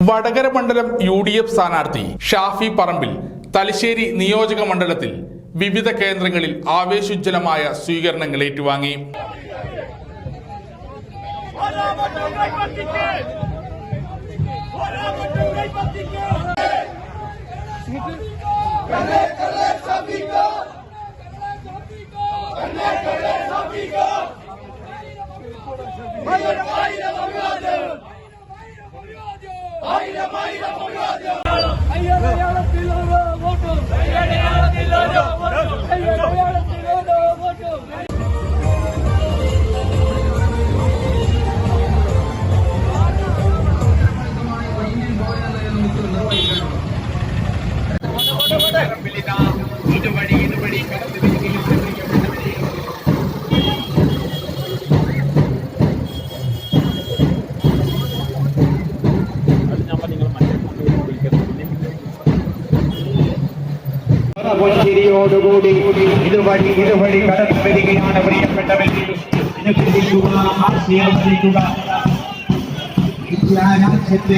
വടകര മണ്ഡലം UDF സ്ഥാനാർത്ഥി ഷാഫി പറമ്പിൽ തലശ്ശേരി നിയോജക മണ്ഡലത്തിൽ വിവിധ കേന്ദ്രങ്ങളിൽ ആവേശോജ്വലമായ സ്വീകരണങ്ങൾ ഏറ്റുവാങ്ങി. ശരിയോടുകൂടി ഇതുവഴി കടന്നു വരികയാണ്. പ്രിയപ്പെട്ടവരിൽ രാജ്യത്തെ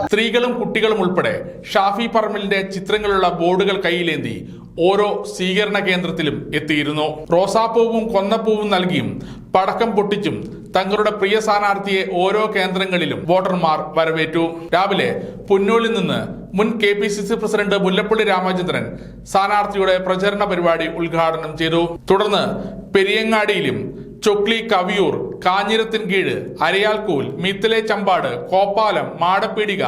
സ്ത്രീകളും കുട്ടികളും ഉൾപ്പെടെ ഷാഫി പറമ്പിലിന്റെ ചിത്രങ്ങളുള്ള ബോർഡുകൾ കയ്യിലേന്തി ഓരോ സ്വീകരണ കേന്ദ്രത്തിലും എത്തിയിരുന്നു. റോസാപ്പൂവും കൊന്നപ്പൂവും നൽകിയും പടക്കം പൊട്ടിച്ചും തങ്ങളുടെ പ്രിയ സ്ഥാനാർത്ഥിയെ ഓരോ കേന്ദ്രങ്ങളിലും വോട്ടർമാർ വരവേറ്റു. രാവിലെ പുന്നൂരിൽ നിന്ന് മുൻ KPCC പ്രസിഡന്റ് മുല്ലപ്പള്ളി രാമചന്ദ്രൻ സ്ഥാനാർത്ഥിയുടെ പ്രചരണ പരിപാടി ഉദ്ഘാടനം ചെയ്തു. തുടർന്ന് പെരിയങ്ങാടിയിലും ചൊക്ലി, കവിയൂർ, കാഞ്ഞിരത്തിൻകീഴ്, അരയാൽക്കൂൽ, മീത്തലെ ചമ്പാട്, കോപ്പാലം, മാടപ്പീടിക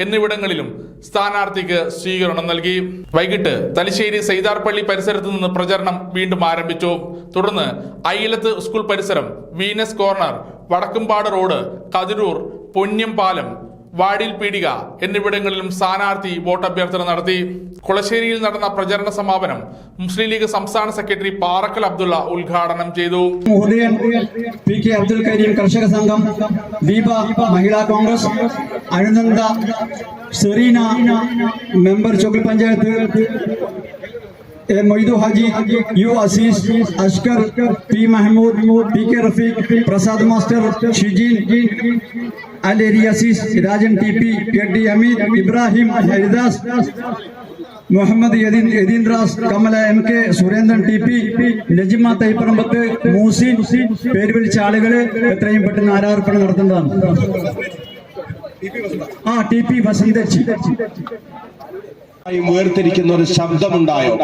എന്നിവിടങ്ങളിലും സ്ഥാനാർത്ഥിക്ക് സ്വീകരണം നൽകി. വൈകിട്ട് തലശ്ശേരി സൈതാർപള്ളി പരിസരത്ത് നിന്ന് പ്രചരണം വീണ്ടും ആരംഭിച്ചു. തുടർന്ന് അയിലത്ത് സ്കൂൾ പരിസരം, Venus corner, Vadakkumpad road, Kathiroor, Ponnam Palam, Vadil പീടിക എന്നിവിടങ്ങളിലും സ്ഥാനാർത്ഥി വോട്ടഭ്യർത്ഥന നടത്തി. കുളശ്ശേരിയിൽ നടന്ന പ്രചരണ സമാപനം മുസ്ലിം ലീഗ് സംസ്ഥാന സെക്രട്ടറി പാറക്കൽ അബ്ദുള്ള ഉദ്ഘാടനം ചെയ്തു. PK അബ്ദുൽ കരീം കർഷക സംഘം, ദീപ മഹിളാ കോൺഗ്രസ്, അഴുനന്ദ Sereena member Chokli panchayat, Moidu Haji, U Azeez, Ashkar, P Mahmood, PK Rafeeq, Prasad master, Shijin, Ali Azeez, Rajan TP, KD Ameed, Ibrahim Haridas, Muhammad യദീന്ദ്രാസ്, കമല MK, സുരേന്ദ്രൻ TP, നജിമ തൈപ്പറമ്പത്ത്, മൂസിൻ പേര് വിളിച്ച ആളുകള് എത്രയും പെട്ടെന്ന് ആരാർപ്പണം നടത്തേണ്ടതാണ്. TP വസന്തച്ചി ഉയർത്തിരിക്കുന്ന ഒരു ശബ്ദമുണ്ടായോ?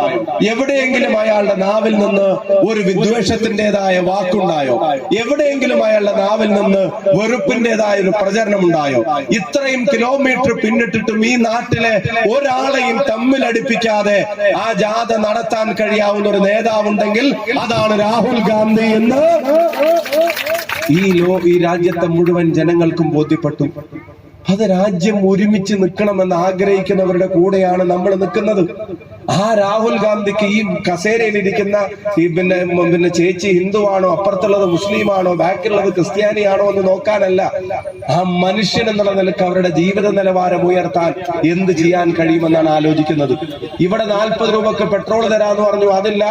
എവിടെയെങ്കിലും അയാളുടെ നാവിൽ നിന്ന് ഒരു വിദ്വേഷത്തിൻ്റെതായ വാക്കുണ്ടായോ? എവിടെയെങ്കിലും അയാളുടെ നാവിൽ നിന്ന് വെറുപ്പിന്റേതായ ഒരു പ്രചരണമുണ്ടായോ? ഇത്രയും കിലോമീറ്റർ പിന്നിട്ടിട്ടും ഈ നാട്ടിലെ ഒരാളെയും തമ്മിലടിപ്പിക്കാതെ ആ ജാഥ നടത്താൻ കഴിയാവുന്ന ഒരു നേതാവുണ്ടെങ്കിൽ അതാണ് രാഹുൽ ഗാന്ധി എന്ന് ഈ രാജ്യത്തെ മുഴുവൻ ജനങ്ങൾക്കും ബോധ്യപ്പെട്ടു. അത് രാജ്യം ഒരുമിച്ച് നിൽക്കണമെന്ന് ആഗ്രഹിക്കുന്നവരുടെ കൂടെയാണ് നമ്മൾ നിൽക്കുന്നത്. ആ രാഹുൽ ഗാന്ധിക്ക് ഈ കസേരയിലിരിക്കുന്ന ഈ പിന്നെ ചേച്ചി ഹിന്ദുവാണോ, അപ്പുറത്തുള്ളത് മുസ്ലിമാണോ, ബാക്കിലുള്ളത് ക്രിസ്ത്യാനിയാണോ എന്ന് നോക്കാനല്ല, ആ മനുഷ്യൻ എന്നുള്ള നിലക്ക് അവരുടെ ജീവിത നിലവാരം ഉയർത്താൻ എന്ത് ചെയ്യാൻ കഴിയുമെന്നാണ് ആലോചിക്കുന്നത്. ഇവിടെ 40 രൂപക്ക് പെട്രോൾ തരാന്ന് പറഞ്ഞു, അതില്ല.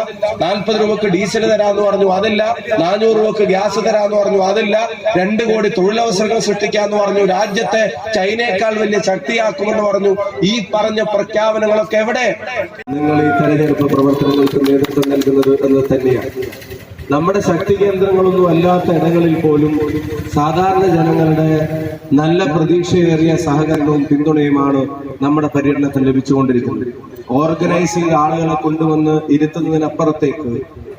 40 രൂപക്ക് ഡീസൽ തരാന്ന് പറഞ്ഞു, അതില്ല. 400 രൂപക്ക് ഗ്യാസ് തരാന്ന് പറഞ്ഞു, അതില്ല. 2 കോടി തൊഴിലവസരങ്ങൾ സൃഷ്ടിക്കാന്ന് പറഞ്ഞു, രാജ്യത്തെ ചൈനയേക്കാൾ വലിയ ശക്തിയാക്കുമെന്ന് പറഞ്ഞു. ഈ പറഞ്ഞ പ്രഖ്യാപനങ്ങളൊക്കെ എവിടെ? നിങ്ങൾ ഈ തെരഞ്ഞെടുപ്പ് പ്രവർത്തനങ്ങൾക്ക് നേതൃത്വം നൽകുന്നത് എന്ന് തന്നെയാണ്. നമ്മുടെ ശക്തി കേന്ദ്രങ്ങളൊന്നും അല്ലാത്ത ഇടങ്ങളിൽ പോലും സാധാരണ ജനങ്ങളുടെ നല്ല പ്രതീക്ഷയേറിയ സഹകരണവും പിന്തുണയുമാണ് നമ്മുടെ പര്യടനത്തിൽ ലഭിച്ചുകൊണ്ടിരിക്കുന്നത്. ഓർഗനൈസിംഗ് ആളുകളെ കൊണ്ടുവന്ന് ഇരുത്തുന്നതിനപ്പുറത്തേക്ക്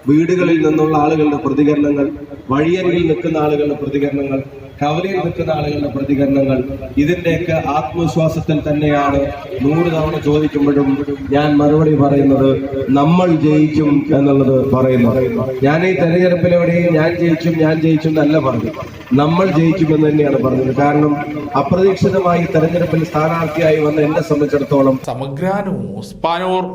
വീടുകളിൽ നിന്നുള്ള ആളുകളുടെ പ്രതികരണങ്ങൾ, വഴിയരികിൽ നിൽക്കുന്ന ആളുകളുടെ പ്രതികരണങ്ങൾ, കവലയിൽ നിൽക്കുന്ന ആളുകളുടെ പ്രതികരണങ്ങൾ, ഇതിന്റെയൊക്കെ ആത്മവിശ്വാസത്തിൽ തന്നെയാണ് 100 തവണ ചോദിക്കുമ്പോഴും ഞാൻ മറുപടി പറയുന്നത് നമ്മൾ ജയിക്കും എന്നുള്ളത് പറയുന്നു. ഞാൻ ഈ തെരഞ്ഞെടുപ്പിലെവിടെയും ഞാൻ ജയിക്കും എന്നല്ല പറഞ്ഞു, നമ്മൾ ജയിക്കുമെന്ന് തന്നെയാണ് പറഞ്ഞത്. കാരണം അപ്രതീക്ഷിതമായി തെരഞ്ഞെടുപ്പിൽ സ്ഥാനാർത്ഥിയായി വന്ന എന്നെ സംബന്ധിച്ചിടത്തോളം സമഗ്ര ന്യൂസ് പാനൂർ.